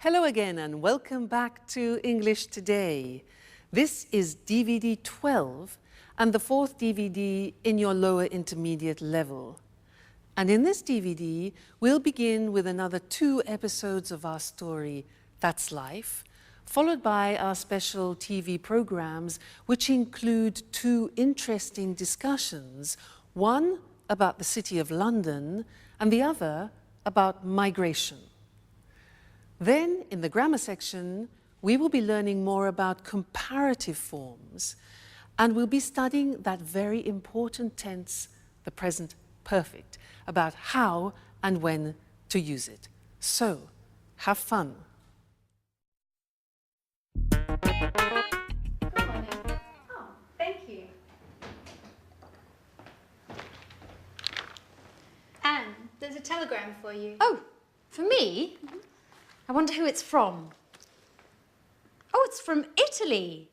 Hello again and welcome back to English Today. This is DVD 12 and the fourth DVD in your lower intermediate level. And in this DVD, we'll begin with another 2 episodes of our story, That's Life, followed by our special TV programs, which include 2 interesting discussions, one about the City of London and the other about migration. Then, in the grammar section, we will be learning more about comparative forms, and we'll be studying that very important tense, the present perfect, about how and when to use it. So, have fun. Good morning. Oh, thank you. Anne, there's a telegram for you. Oh, for me? I wonder who it's from. Oh, it's from Italy.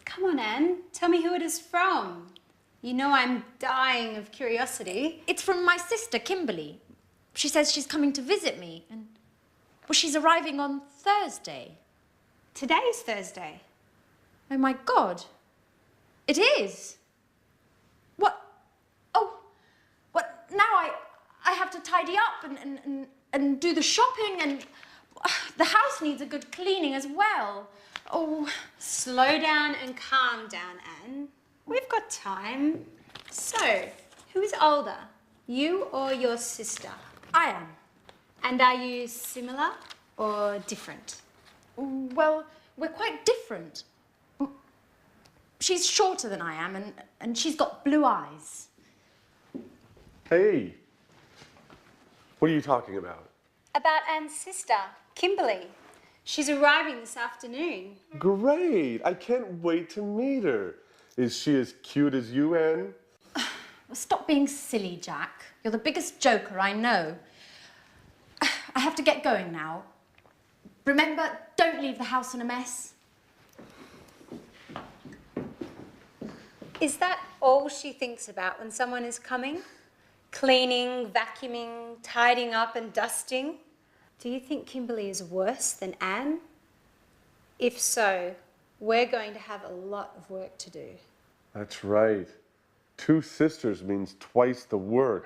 Come on, Anne. Tell me who it is from. You know I'm dying of curiosity. It's from my sister, Kimberly. She says she's coming to visit me, and well, she's arriving on Thursday. Today's Thursday. Oh my God. It is. What? Oh, what? Now I have to tidy up and do the shopping, and the house needs a good cleaning as well. Oh. Slow down and calm down, Anne. We've got time. So, who is older, you or your sister? I am. And are you similar or different? Well, we're quite different. She's shorter than I am, and she's got blue eyes. Hey, what are you talking about? About Anne's sister, Kimberly. She's arriving this afternoon. Great, I can't wait to meet her. Is she as cute as you, Anne? Well, stop being silly, Jack. You're the biggest joker I know. I have to get going now. Remember, don't leave the house in a mess. Is that all she thinks about when someone is coming? Cleaning, vacuuming, tidying up and dusting? Do you think Kimberly is worse than Anne? If so, we're going to have a lot of work to do. That's right. 2 sisters means twice the work.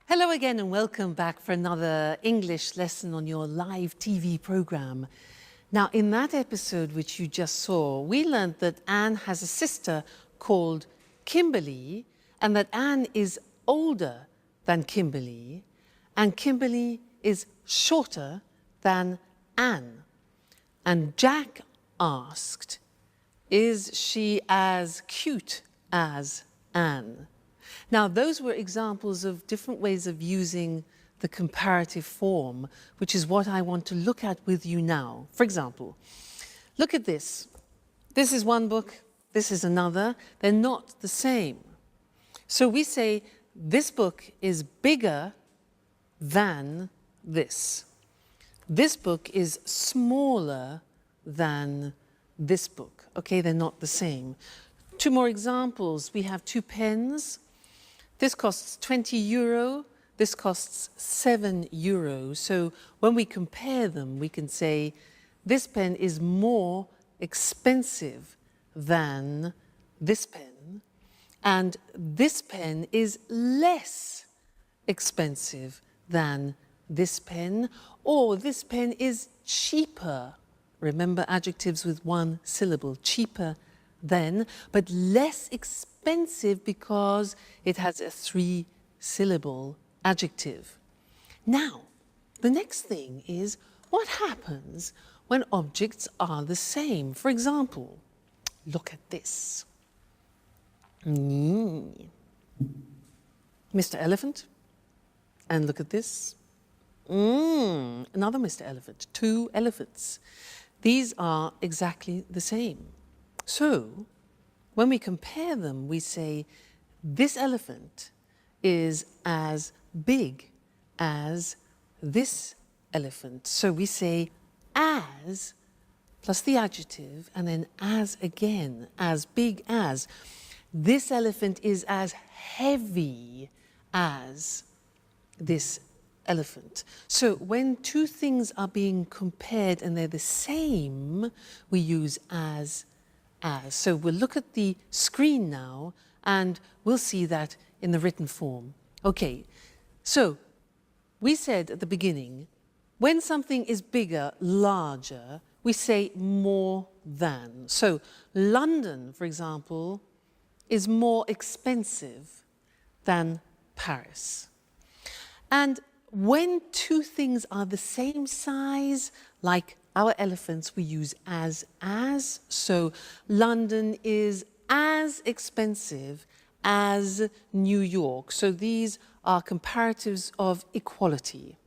Hello again and welcome back for another English lesson on your live TV program. Now, in that episode which you just saw, we learned that Anne has a sister called Kimberly, and that Anne is older than Kimberly, and Kimberly is shorter than Anne. And Jack asked, is she as cute as Anne? Now, those were examples of different ways of using the comparative form, which is what I want to look at with you now. For example, look at this. This is one book, this is another. They're not the same. So we say, this book is bigger than this. This book is smaller than this book. Okay, they're not the same. 2 more examples. We have 2 pens. This costs €20. This costs €7. So when we compare them, we can say this pen is more expensive than this pen, and this pen is less expensive than this pen, or this pen is cheaper. Remember adjectives with 1 syllable, cheaper than, but less expensive because it has a 3-syllable adjective. Now, the next thing is what happens when objects are the same. For example, look at this. Mr. Elephant. And look at this. Another Mr. Elephant. 2 elephants. These are exactly the same. So, when we compare them, we say this elephant is as big as this elephant. So we say as plus the adjective, and then as again, as big as. This elephant is as heavy as this elephant. So when two things are being compared and they're the same, we use as. So we'll look at the screen now and we'll see that in the written form. Okay, so we said at the beginning, when something is bigger, larger, we say more than. So London, for example, is more expensive than Paris. And when two things are the same size, like our elephants, we use as. So London is as expensive as New York. So these are comparatives of equality.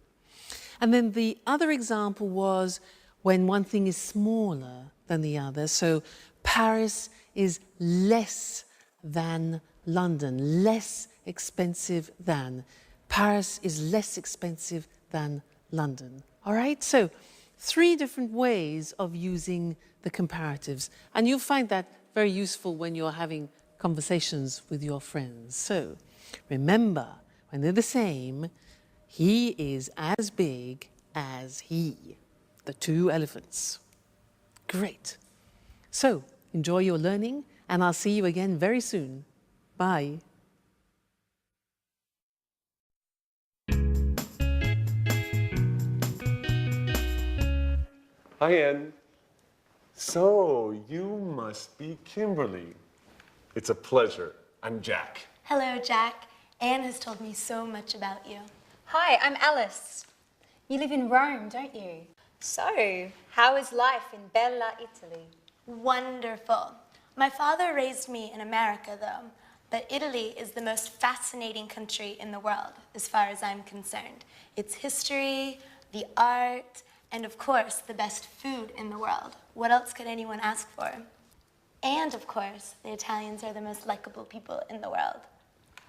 And then the other example was when one thing is smaller than the other. So Paris is less than London, less expensive than. Paris is less expensive than London. All right, so 3 different ways of using the comparatives. And you'll find that very useful when you're having conversations with your friends. So remember, when they're the same, he is as big as he, the 2 elephants. Great. So enjoy your learning, and I'll see you again very soon. Bye. Hi, Anne. So, you must be Kimberly. It's a pleasure. I'm Jack. Hello, Jack. Anne has told me so much about you. Hi, I'm Alice. You live in Rome, don't you? So, how is life in Bella, Italy? Wonderful. My father raised me in America, though, but Italy is the most fascinating country in the world, as far as I'm concerned. Its history, the art, and of course, the best food in the world. What else could anyone ask for? And of course, the Italians are the most likable people in the world.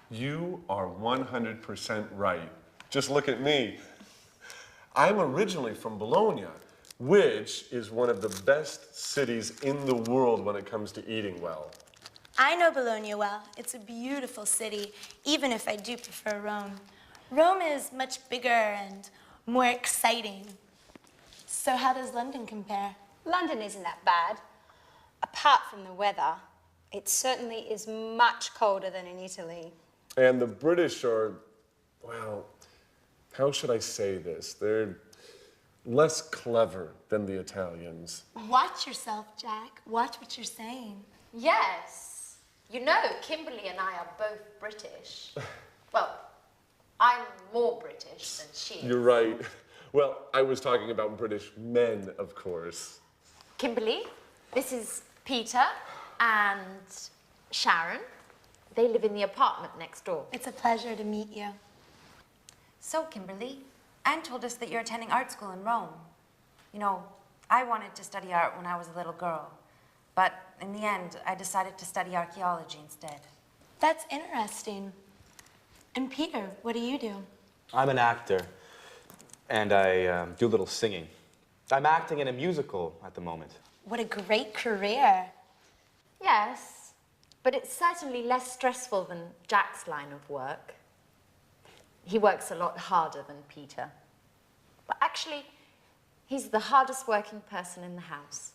You are 100% right. Just look at me. I'm originally from Bologna, which is one of the best cities in the world when it comes to eating well. I know Bologna well. It's a beautiful city, even if I do prefer Rome. Rome is much bigger and more exciting. So how does London compare? London isn't that bad. Apart from the weather, it certainly is much colder than in Italy. And the British are, well, how should I say this? They're less clever than the Italians. Watch yourself, Jack. Watch what you're saying. Yes. You know, Kimberly and I are both British. Well, I'm more British than she is. You're right. Well, I was talking about British men, of course. Kimberly, this is Peter and Sharon. They live in the apartment next door. It's a pleasure to meet you. So, Kimberly, Anne told us that you're attending art school in Rome. You know, I wanted to study art when I was a little girl, but in the end, I decided to study archaeology instead. That's interesting. And Peter, what do you do? I'm an actor, and I do a little singing. I'm acting in a musical at the moment. What a great career. Yes, but it's certainly less stressful than Jack's line of work. He works a lot harder than Peter. But actually, he's the hardest working person in the house.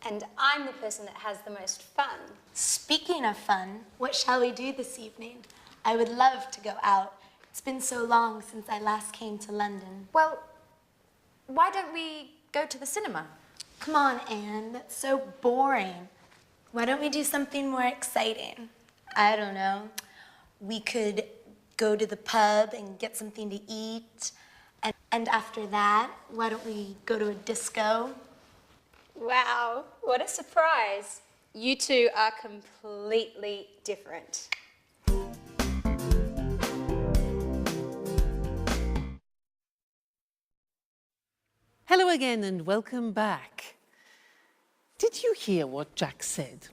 And I'm the person that has the most fun. Speaking of fun, what shall we do this evening? I would love to go out. It's been so long since I last came to London. Well, why don't we go to the cinema? Come on, Anne, that's so boring. Why don't we do something more exciting? I don't know. We could go to the pub and get something to eat. And after that, why don't we go to a disco? Wow, what a surprise. You two are completely different. Hello again and welcome back. Did you hear what Jack said?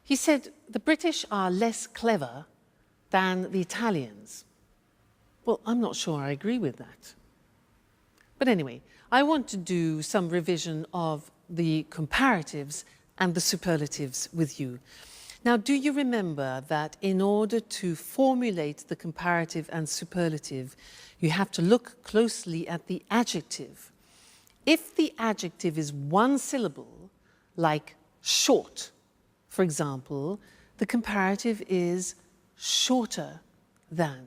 He said the British are less clever than the Italians. Well, I'm not sure I agree with that. But anyway, I want to do some revision of the comparatives and the superlatives with you. Now, do you remember that in order to formulate the comparative and superlative, you have to look closely at the adjective? If the adjective is one syllable, like short, for example, the comparative is shorter than.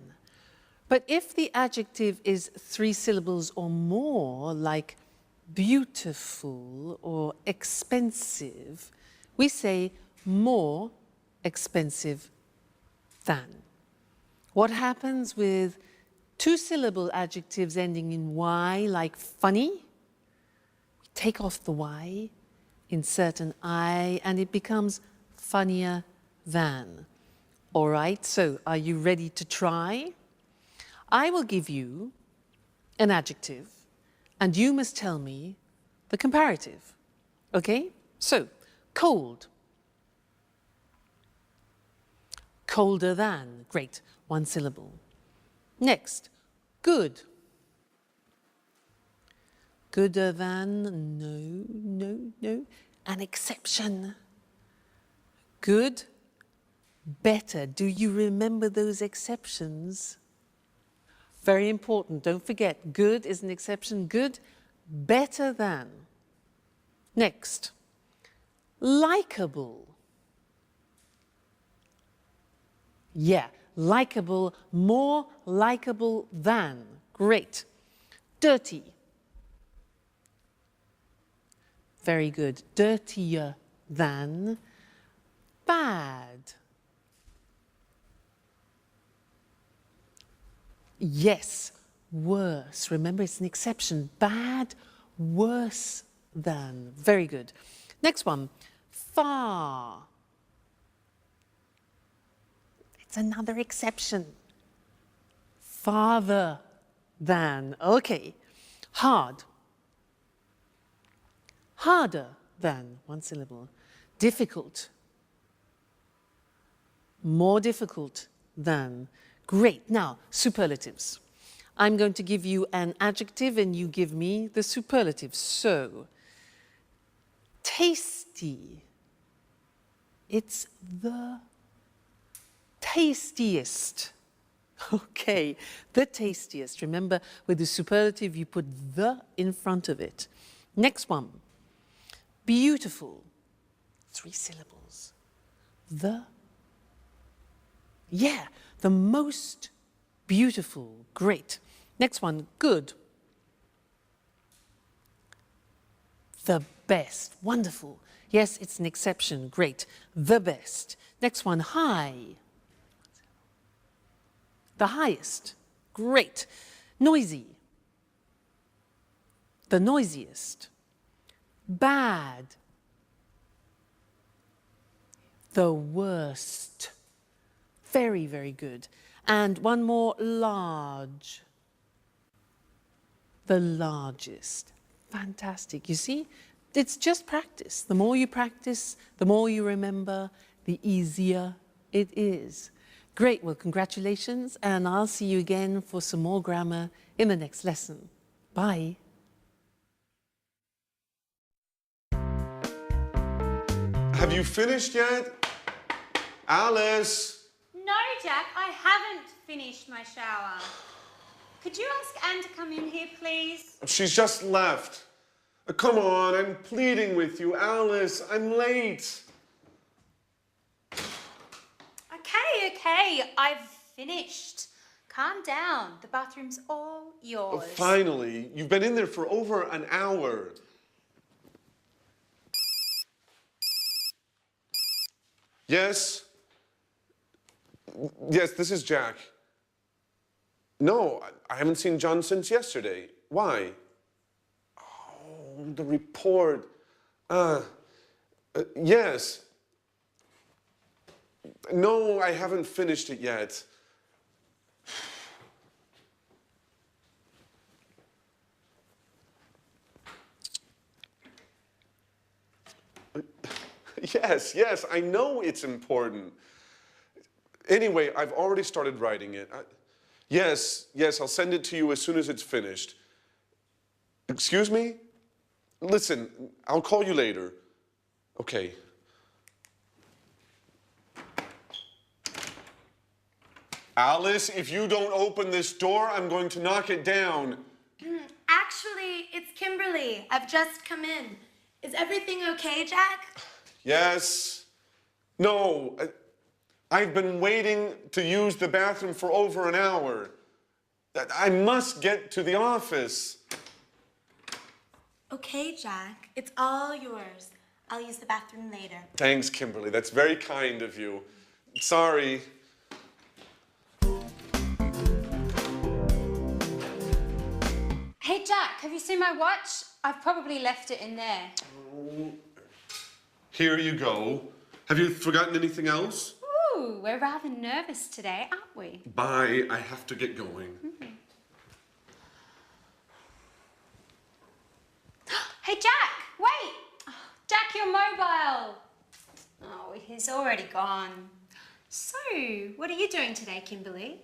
But if the adjective is three syllables or more, like beautiful or expensive, we say more expensive than. What happens with two-syllable adjectives ending in Y, like funny? We take off the Y, insert an I, and it becomes funnier than. All right, so are you ready to try? I will give you an adjective, and you must tell me the comparative. Okay? So, cold. Colder than. Great. One syllable. Next, good. Gooder than. No. An exception. Good. Better. Do you remember those exceptions? Very important. Don't forget, good is an exception. Good. Better than. Next, likable. Yeah, likable, more likable than. Great. Dirty. Very good. Dirtier than. Bad. Yes, worse. Remember, it's an exception. Bad, worse than. Very good. Next one. Far. It's another exception. Farther than. Okay. Hard. Harder than. One syllable. Difficult. More difficult than. Great. Now, superlatives. I'm going to give you an adjective and you give me the superlative. So, tasty. It's the tastiest. Okay, the tastiest. Remember, with the superlative, you put the in front of it. Next one. Beautiful. Three syllables. The most beautiful. Great. Next one, good. The best. Wonderful. Yes, it's an exception. Great. The best. Next one, high. The highest. Great. Noisy. The noisiest. Bad. The worst. Very, very good. And one more, large. The largest. Fantastic. You see, it's just practice. The more you practice, the more you remember, the easier it is. Great. Well, congratulations. And I'll see you again for some more grammar in the next lesson. Bye. Have you finished yet? Alice! No, Jack, I haven't finished my shower. Could you ask Anne to come in here, please? She's just left. Come on, I'm pleading with you, Alice. I'm late. Okay, I've finished. Calm down. The bathroom's all yours. Finally, you've been in there for over an hour. Yes? Yes, this is Jack. No, I haven't seen John since yesterday. Why? Oh, the report. Yes. No, I haven't finished it yet. Yes, I know it's important. Anyway, I've already started writing it. Yes, I'll send it to you as soon as it's finished. Excuse me? Listen, I'll call you later. Okay. Alice, if you don't open this door, I'm going to knock it down. Actually, it's Kimberly. I've just come in. Is everything okay, Jack? Yes. No. I've been waiting to use the bathroom for over an hour. I must get to the office. Okay, Jack. It's all yours. I'll use the bathroom later. Thanks, Kimberly. That's very kind of you. Sorry. Hey, Jack, have you seen my watch? I've probably left it in there. Here you go. Have you forgotten anything else? Ooh, we're rather nervous today, aren't we? Bye. I have to get going. Hey, Jack, wait! Oh, Jack, your mobile. Oh, he's already gone. So, what are you doing today, Kimberly?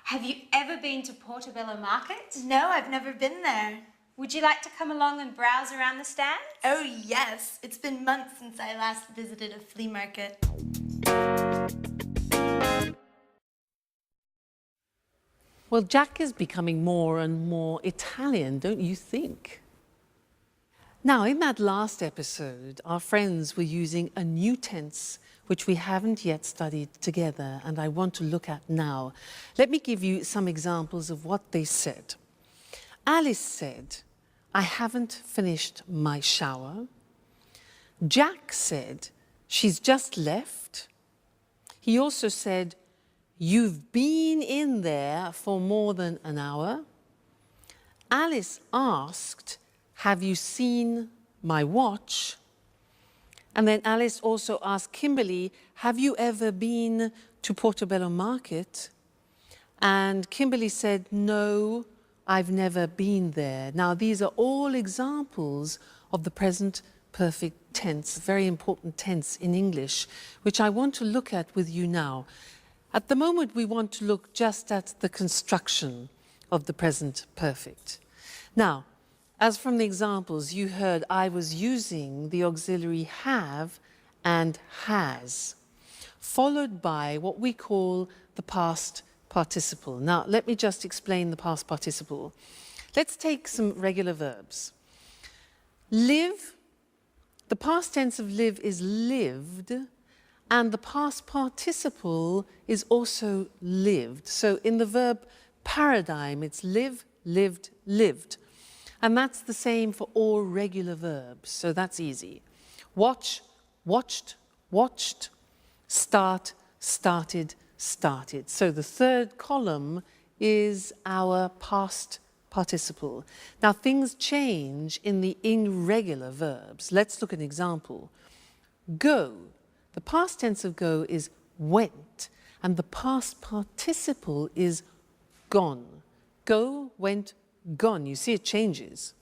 Have you ever been to Portobello Market? No, I've never been there. Would you like to come along and browse around the stands? Oh, yes. It's been months since I last visited a flea market. Well, Jack is becoming more and more Italian, don't you think? Now, in that last episode, our friends were using a new tense which we haven't yet studied together, and I want to look at now. Let me give you some examples of what they said. Alice said, I haven't finished my shower. Jack said, she's just left. He also said, you've been in there for more than an hour. Alice asked, have you seen my watch? And then Alice also asked Kimberly, have you ever been to Portobello Market? And Kimberly said, no, I've never been there. Now, these are all examples of the present perfect tense, very important tense in English, which I want to look at with you now. At the moment, we want to look just at the construction of the present perfect. Now, as from the examples you heard, I was using the auxiliary have and has, followed by what we call the past participle. Now, let me just explain the past participle. Let's take some regular verbs. Live, the past tense of live is lived, and the past participle is also lived. So in the verb paradigm, it's live, lived, lived. And that's the same for all regular verbs, so that's easy. Watch, watched, watched. Start, started, started. So the third column is our past participle. Now things change in the irregular verbs. Let's look at an example. Go. The past tense of go is went, and the past participle is gone. Go, went, gone. You see it changes.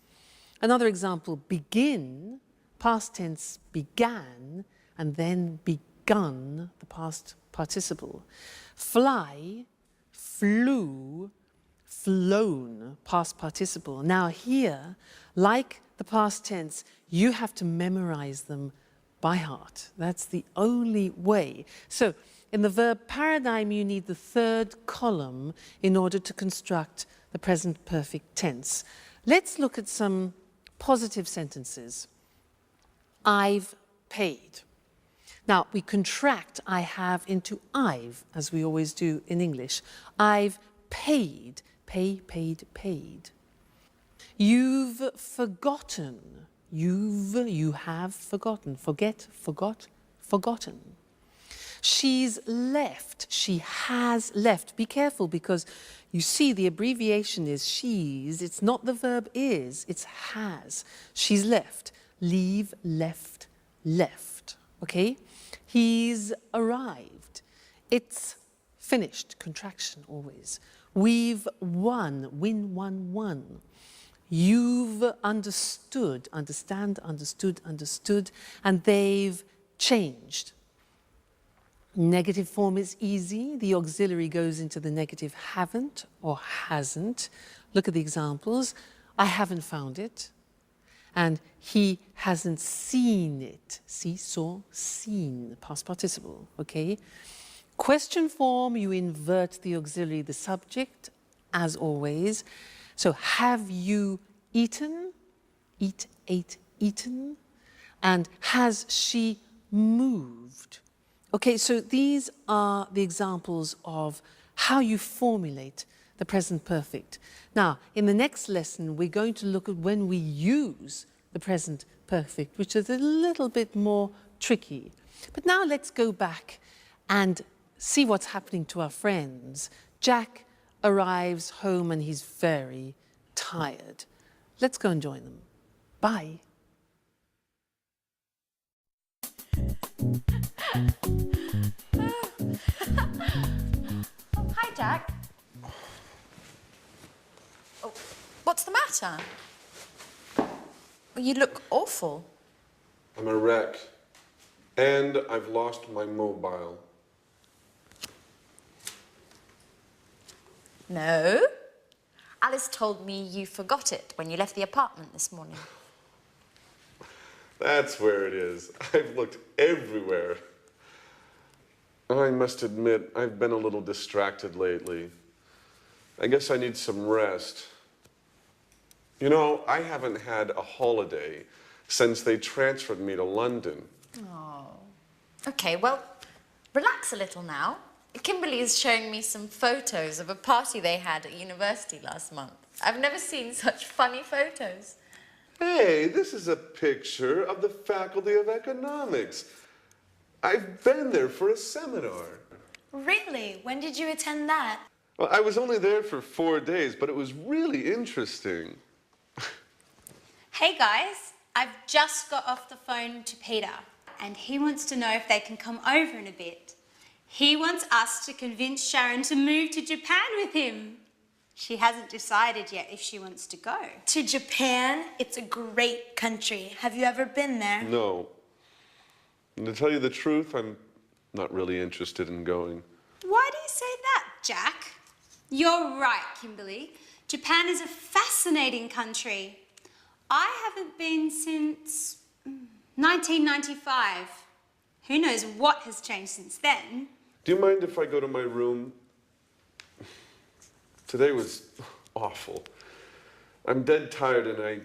Another example, begin, past tense began, and then begun, the past participle. Fly, flew, flown, past participle. Now here, like the past tense, you have to memorize them by heart. That's the only way. So in the verb paradigm, you need the third column in order to construct the present perfect tense. Let's look at some positive sentences. I've paid. Now, we contract I have into I've, as we always do in English. I've paid. Pay, paid, paid. You've forgotten. You have forgotten. Forget, forgot, forgotten. She's left. She has left. Be careful, because you see the abbreviation is she's. It's not the verb is, it's has. She's left. Leave, left, left. Okay? He's arrived. It's finished. Contraction always. We've won. Win, won, won. You've understood. Understand, understood, understood. And they've changed. Negative form is easy. The auxiliary goes into the negative haven't or hasn't. Look at the examples. I haven't found it. And he hasn't seen it. See, saw, seen, past participle, okay? Question form, you invert the auxiliary, the subject, as always. So, have you eaten? Eat, ate, eaten. And has she moved? Okay, so these are the examples of how you formulate the present perfect. Now, in the next lesson, we're going to look at when we use the present perfect, which is a little bit more tricky. But now let's go back and see what's happening to our friends. Jack arrives home and he's very tired. Let's go and join them. Bye. Oh, hi, Jack. Oh, what's the matter? You look awful. I'm a wreck. And I've lost my mobile. No. Alice told me you forgot it when you left the apartment this morning. That's where it is. I've looked everywhere. I must admit, I've been a little distracted lately. I guess I need some rest. You know, I haven't had a holiday since they transferred me to London. Oh. Okay, well, relax a little now. Kimberly is showing me some photos of a party they had at university last month. I've never seen such funny photos. Hey, this is a picture of the Faculty of Economics. I've been there for a seminar. Really? When did you attend that? Well, I was only there for 4 days, but it was really interesting. Hey guys, I've just got off the phone to Peter and he wants to know if they can come over in a bit. He wants us to convince Sharon to move to Japan with him. She hasn't decided yet if she wants to go. To Japan? It's a great country. Have you ever been there? No. And to tell you the truth, I'm not really interested in going. Why do you say that, Jack? You're right, Kimberly. Japan is a fascinating country. I haven't been since 1995. Who knows what has changed since then? Do you mind if I go to my room? Today was awful. I'm dead tired and I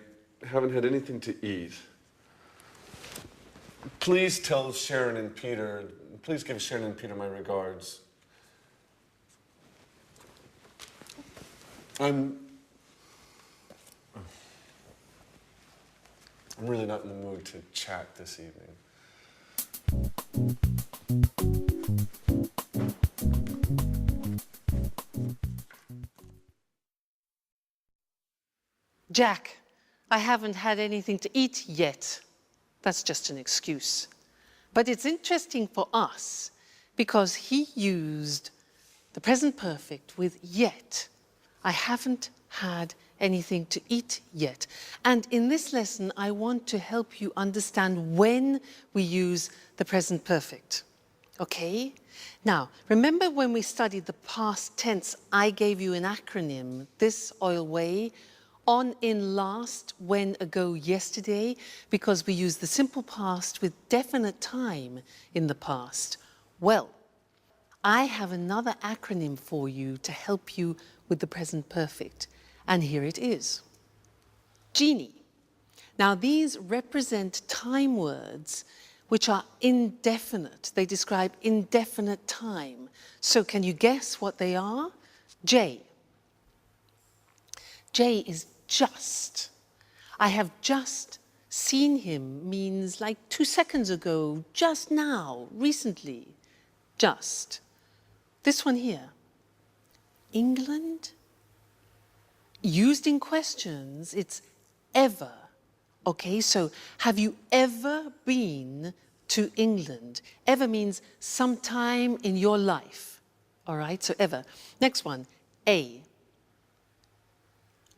haven't had anything to eat. Please tell Sharon and Peter, please give Sharon and Peter my regards. I'm really not in the mood to chat this evening. Jack, I haven't had anything to eat yet. That's just an excuse. But it's interesting for us because he used the present perfect with yet. I haven't had anything to eat yet. And in this lesson, I want to help you understand when we use the present perfect. Okay? Now, remember when we studied the past tense, I gave you an acronym, this, oil, way, on, in, last, when, ago, yesterday, because we use the simple past with definite time in the past. Well, I have another acronym for you to help you with the present perfect, and here it is. Genie. Now, these represent time words which are indefinite. They describe indefinite time. So can you guess what they are? J. J is just. I have just seen him means like 2 seconds ago, just now, recently. Just. This one here. England. Used in questions, it's ever. Okay, so have you ever been to England? Ever means sometime in your life. All right, so ever. Next one, A.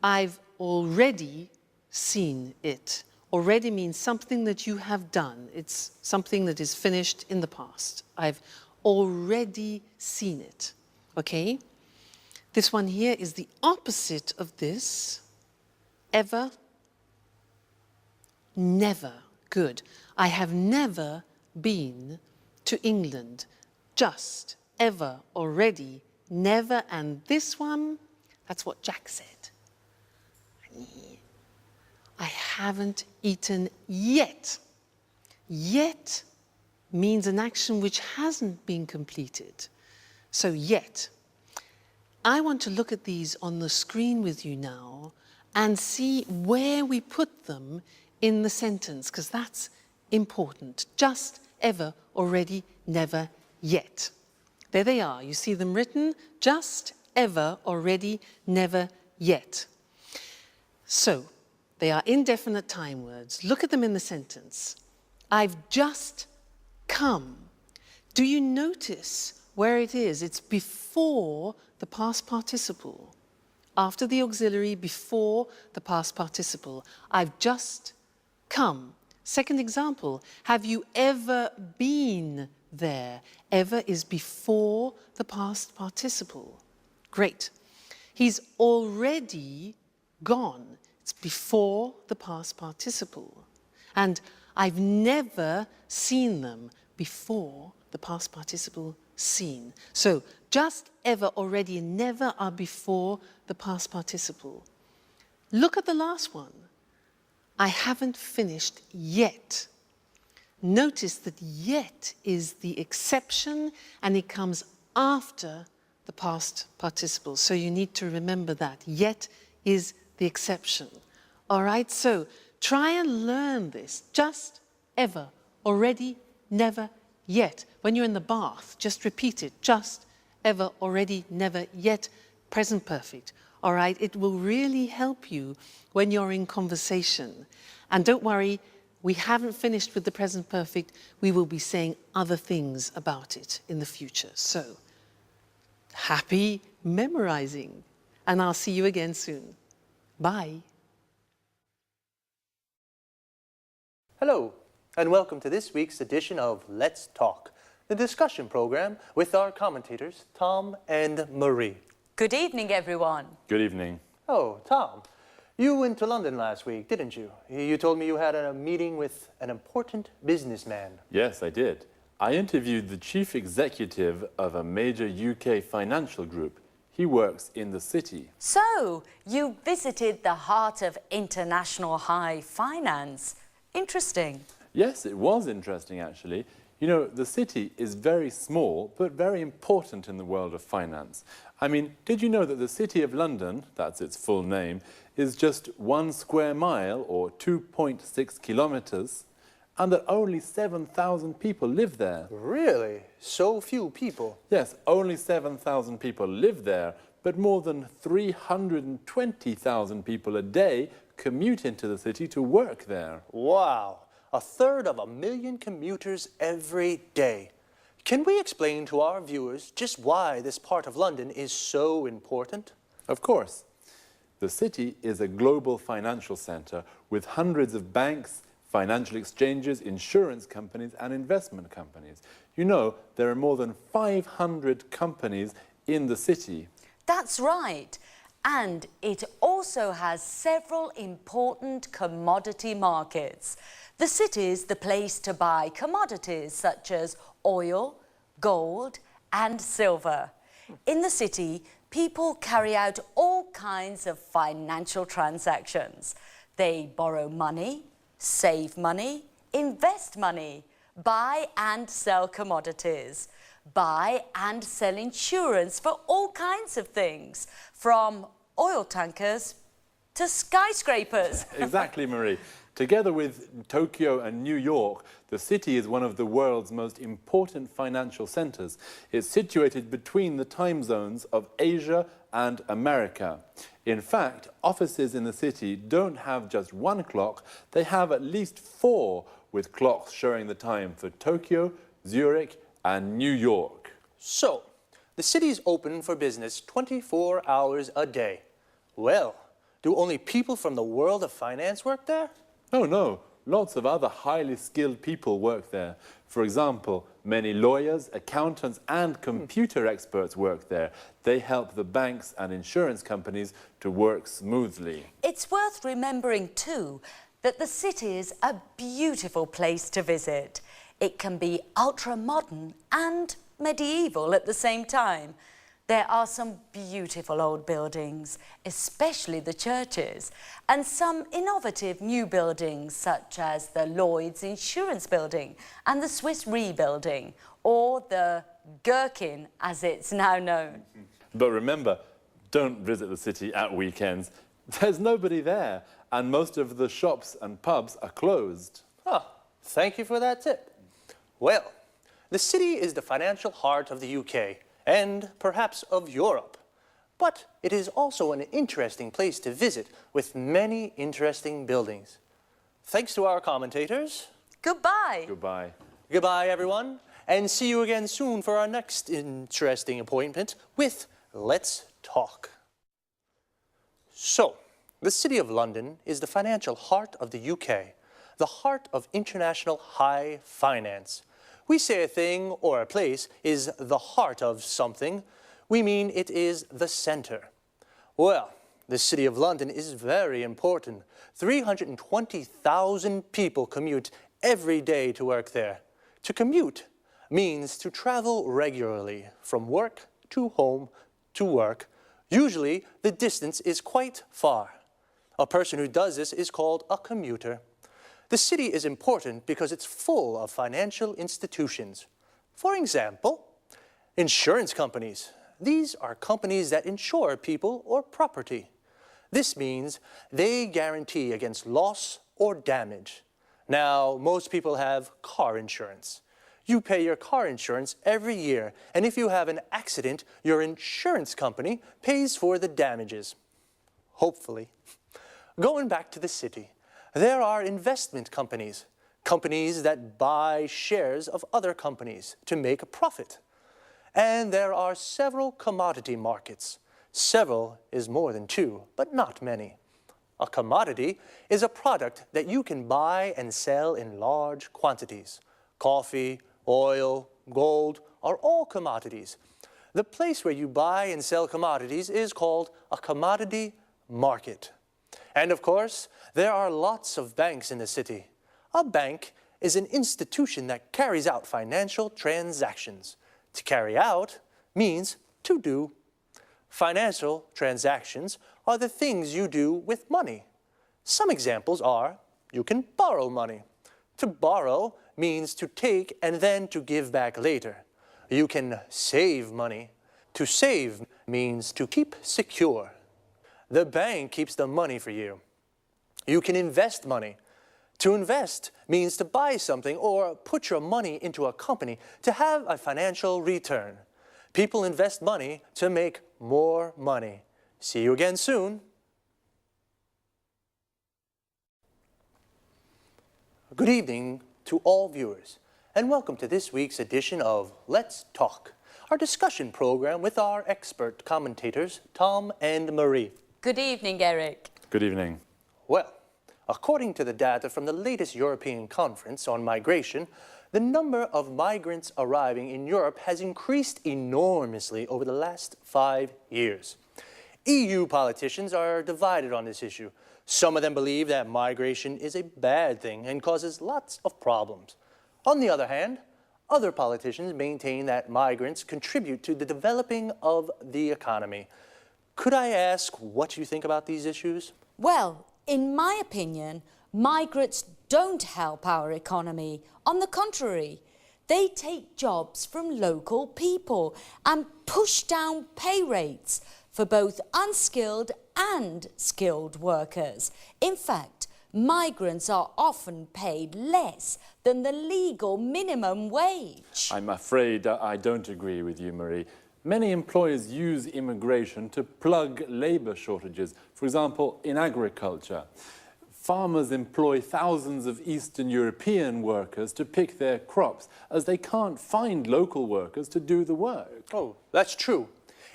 I've already seen it. Already means something that you have done. It's something that is finished in the past. I've already seen it. Okay? This one here is the opposite of this. Ever. never. Good. I have never been to England. Just, ever, already, never, and this one, that's what Jack said. I haven't eaten yet. Yet means an action which hasn't been completed. So yet. I want to look at these on the screen with you now and see where we put them in the sentence, because that's important. Just, ever, already, never, yet. There they are. You see them written, just, ever, already, never, yet. So, they are indefinite time words. Look at them in the sentence. I've just come. Do you notice where it is? It's before the past participle. After the auxiliary, before the past participle. I've just come. Second example, have you ever been there? Ever is before the past participle. Great. He's already gone. It's before the past participle. And I've never seen them before the past participle seen. So just, ever, already, and never are before the past participle. Look at the last one. I haven't finished yet. Notice that yet is the exception and it comes after the past participle. So you need to remember that. Yet is the exception. All right, so try and learn this. Just, ever, already, never, yet. When you're in the bath, just repeat it. Just, ever, already, never, yet, present perfect. All right, it will really help you when you're in conversation. And don't worry, we haven't finished with the present perfect. We will be saying other things about it in the future. So, happy memorizing. And I'll see you again soon. Bye. Hello, and welcome to this week's edition of Let's Talk, the discussion program with our commentators, Tom and Marie. Good evening, everyone. Good evening. Oh, Tom, you went to London last week, didn't you? You told me you had a meeting with an important businessman. Yes, I did. I interviewed the chief executive of a major UK financial group. He works in the city. So, you visited the heart of international high finance. Interesting. Yes, it was interesting, actually. You know, the city is very small, but very important in the world of finance. I mean, did you know that the City of London, that's its full name, is just 1 square mile, or 2.6 kilometers, and that only 7,000 people live there? Really? So few people? Yes, only 7,000 people live there, but more than 320,000 people a day commute into the city to work there. Wow, 1/3 of a million commuters every day. Can we explain to our viewers just why this part of London is so important? Of course. The city is a global financial centre with hundreds of banks, financial exchanges, insurance companies and investment companies. You know, there are more than 500 companies in the city. That's right. And it also has several important commodity markets. The city's the place to buy commodities such as oil, gold and silver. In the city, people carry out all kinds of financial transactions. They borrow money, save money, invest money, buy and sell commodities, buy and sell insurance for all kinds of things, from oil tankers to skyscrapers. Exactly, Marie. Together with Tokyo and New York, the city is one of the world's most important financial centers. It's situated between the time zones of Asia and America. In fact, offices in the city don't have just one clock, they have at least 4 with clocks showing the time for Tokyo, Zurich and New York. So, the city's open for business 24 hours a day. Well, do only people from the world of finance work there? Oh no, lots of other highly skilled people work there. For example, many lawyers, accountants and computer experts work there. They help the banks and insurance companies to work smoothly. It's worth remembering too that the city is a beautiful place to visit. It can be ultra-modern and medieval at the same time. There are some beautiful old buildings, especially the churches, and some innovative new buildings such as the Lloyd's Insurance Building and the Swiss Re Building, or the Gherkin as it's now known. But remember, don't visit the city at weekends. There's nobody there, and most of the shops and pubs are closed. Ah, thank you for that tip. Well, the city is the financial heart of the UK and perhaps of Europe. But it is also an interesting place to visit with many interesting buildings. Thanks to our commentators. Goodbye. Goodbye. Goodbye, everyone, and see you again soon for our next interesting appointment with Let's Talk. So, the City of London is the financial heart of the UK, the heart of international high finance. We say a thing or a place is the heart of something, we mean it is the center. Well, the City of London is very important. 320,000 people commute every day to work there. To commute means to travel regularly from work to home to work. Usually, the distance is quite far. A person who does this is called a commuter. The city is important because it's full of financial institutions. For example, insurance companies. These are companies that insure people or property. This means they guarantee against loss or damage. Now, most people have car insurance. You pay your car insurance every year, and if you have an accident, your insurance company pays for the damages. Hopefully. Going back to the city, there are investment companies, companies that buy shares of other companies to make a profit. And there are several commodity markets. Several is more than two, but not many. A commodity is a product that you can buy and sell in large quantities. Coffee, oil, gold are all commodities. The place where you buy and sell commodities is called a commodity market. And of course, there are lots of banks in the city. A bank is an institution that carries out financial transactions. To carry out means to do. Financial transactions are the things you do with money. Some examples are, you can borrow money. To borrow means to take and then to give back later. You can save money. To save means to keep secure. The bank keeps the money for you. You can invest money. To invest means to buy something or put your money into a company to have a financial return. People invest money to make more money. See you again soon. Good evening to all viewers, and welcome to this week's edition of Let's Talk, our discussion program with our expert commentators, Tom and Marie. Good evening, Eric. Good evening. Well, according to the data from the latest European Conference on Migration, the number of migrants arriving in Europe has increased enormously over the last 5 years. EU politicians are divided on this issue. Some of them believe that migration is a bad thing and causes lots of problems. On the other hand, other politicians maintain that migrants contribute to the developing of the economy. Could I ask what you think about these issues? Well, in my opinion, migrants don't help our economy. On the contrary, they take jobs from local people and push down pay rates for both unskilled and skilled workers. In fact, migrants are often paid less than the legal minimum wage. I'm afraid I don't agree with you, Marie. Many employers use immigration to plug labour shortages, for example, in agriculture. Farmers employ thousands of Eastern European workers to pick their crops, as they can't find local workers to do the work. Oh, that's true.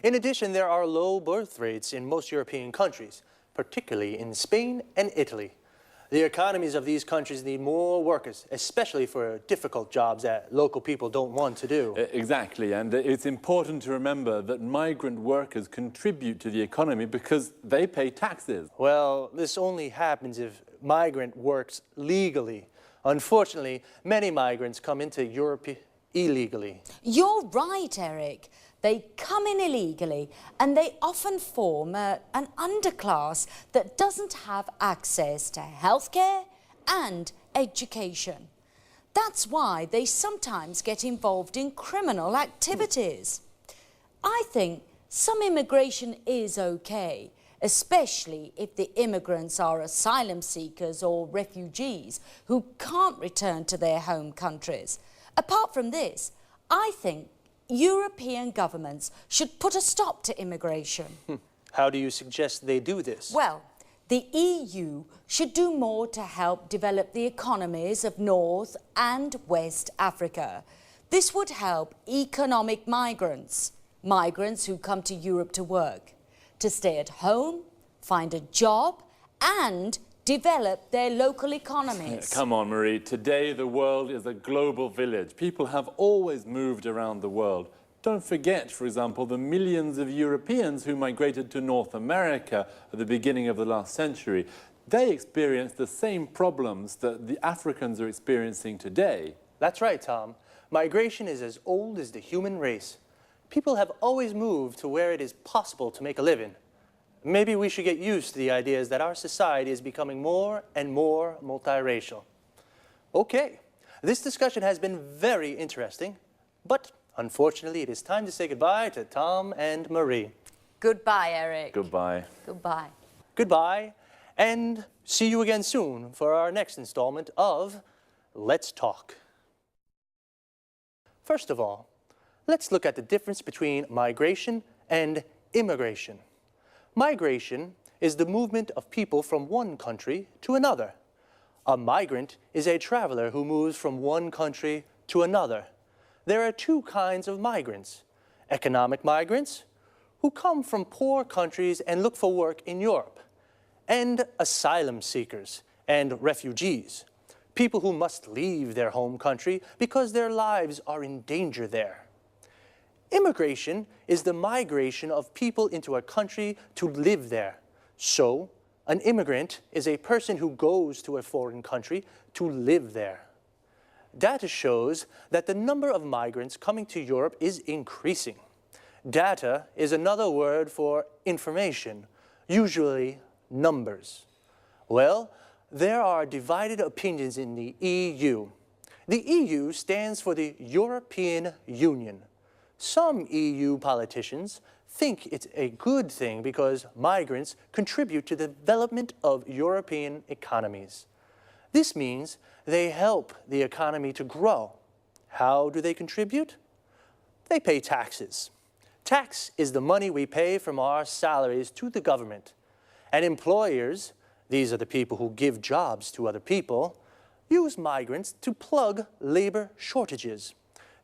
In addition, there are low birth rates in most European countries, particularly in Spain and Italy. The economies of these countries need more workers, especially for difficult jobs that local people don't want to do. Exactly, and it's important to remember that migrant workers contribute to the economy because they pay taxes. Well, this only happens if migrant works legally. Unfortunately, many migrants come into Europe illegally. You're right, Eric. They come in illegally and they often form an underclass that doesn't have access to healthcare and education. That's why they sometimes get involved in criminal activities. I think some immigration is okay, especially if the immigrants are asylum seekers or refugees who can't return to their home countries. Apart from this, I think European governments should put a stop to immigration. How do you suggest they do this? Well, the EU should do more to help develop the economies of North and West Africa. This would help economic migrants, migrants who come to Europe to work, to stay at home, find a job, and develop their local economies. Come on, Marie. Today, the world is a global village. People have always moved around the world. Don't forget, for example, the millions of Europeans who migrated to North America at the beginning of the last century. They experienced the same problems that the Africans are experiencing today. That's right, Tom. Migration is as old as the human race. People have always moved to where it is possible to make a living. Maybe we should get used to the ideas that our society is becoming more and more multiracial. Okay, this discussion has been very interesting, but unfortunately it is time to say goodbye to Tom and Marie. Goodbye, Eric. Goodbye. Goodbye. Goodbye, and see you again soon for our next installment of Let's Talk. First of all, let's look at the difference between migration and immigration. Migration is the movement of people from one country to another. A migrant is a traveler who moves from one country to another. There are two kinds of migrants: economic migrants, who come from poor countries and look for work in Europe, and asylum seekers and refugees, people who must leave their home country because their lives are in danger there. Immigration is the migration of people into a country to live there. So, an immigrant is a person who goes to a foreign country to live there. Data shows that the number of migrants coming to Europe is increasing. Data is another word for information, usually numbers. Well, there are divided opinions in the EU. The EU stands for the European Union. Some EU politicians think it's a good thing because migrants contribute to the development of European economies. This means they help the economy to grow. How do they contribute? They pay taxes. Tax is the money we pay from our salaries to the government. And employers, these are the people who give jobs to other people, use migrants to plug labor shortages.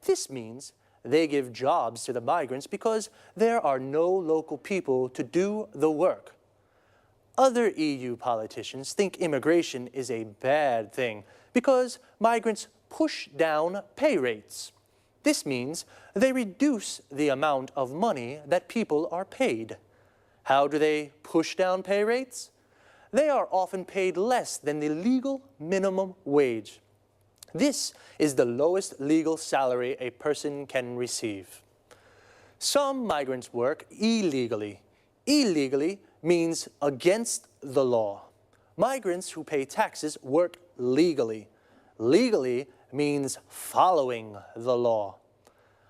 This means they give jobs to the migrants because there are no local people to do the work. Other EU politicians think immigration is a bad thing because migrants push down pay rates. This means they reduce the amount of money that people are paid. How do they push down pay rates? They are often paid less than the legal minimum wage. This is the lowest legal salary a person can receive. Some migrants work illegally. Illegally means against the law. Migrants who pay taxes work legally. Legally means following the law.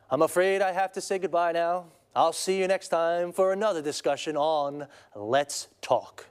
I'm afraid I have to say goodbye now. I'll see you next time for another discussion on Let's Talk.